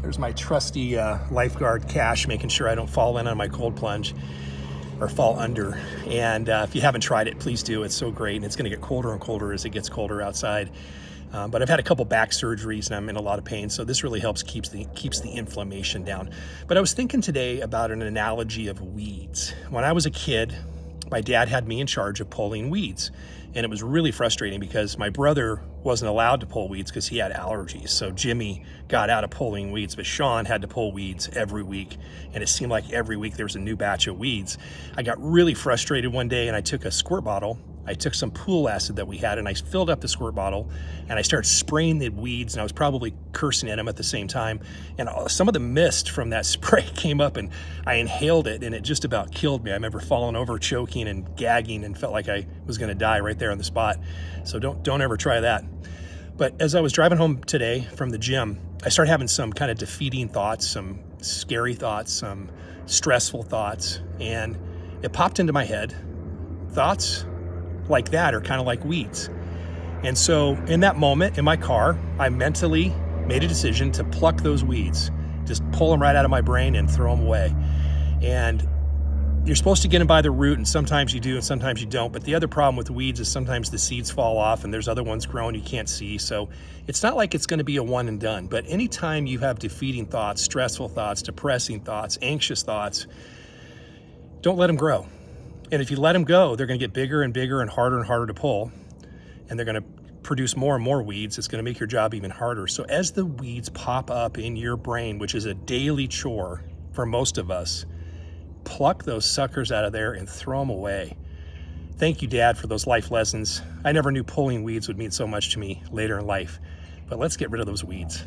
There's my trusty lifeguard cache, making sure I don't fall in on my cold plunge or fall under. And if you haven't tried it, please do. It's so great, and it's going to get colder and colder as it gets colder outside. But I've had a couple back surgeries and I'm in a lot of pain, so this really helps keeps the inflammation down. But I was thinking today about an analogy of weeds. When I was a kid, my dad had me in charge of pulling weeds, and it was really frustrating because my brother wasn't allowed to pull weeds because he had allergies. So Jimmy got out of pulling weeds, but Sean had to pull weeds every week, and it seemed like every week there was a new batch of weeds. I got really frustrated one day and I took a squirt bottle. I took some pool acid that we had and I filled up the squirt bottle and I started spraying the weeds, and I was probably cursing at them at the same time. And some of the mist from that spray came up and I inhaled it, and it just about killed me. I remember falling over, choking and gagging, and felt like I was gonna die right there on the spot. So don't ever try that. But as I was driving home today from the gym, I started having some kind of defeating thoughts, some scary thoughts, some stressful thoughts, and it popped into my head. Thoughts like that are kind of like weeds. And so in that moment in my car, I mentally made a decision to pluck those weeds, just pull them right out of my brain and throw them away. And you're supposed to get them by the root, and sometimes you do and sometimes you don't. But the other problem with weeds is sometimes the seeds fall off and there's other ones growing you can't see. So it's not like it's going to be a one and done. But anytime you have defeating thoughts, stressful thoughts, depressing thoughts, anxious thoughts, don't let them grow. And if you let them go, they're going to get bigger and bigger and harder to pull, and they're going to produce more and more weeds. It's going to make your job even harder. So as the weeds pop up in your brain, which is a daily chore for most of us, pluck those suckers out of there and throw them away. Thank you, Dad, for those life lessons. I never knew pulling weeds would mean so much to me later in life, but let's get rid of those weeds.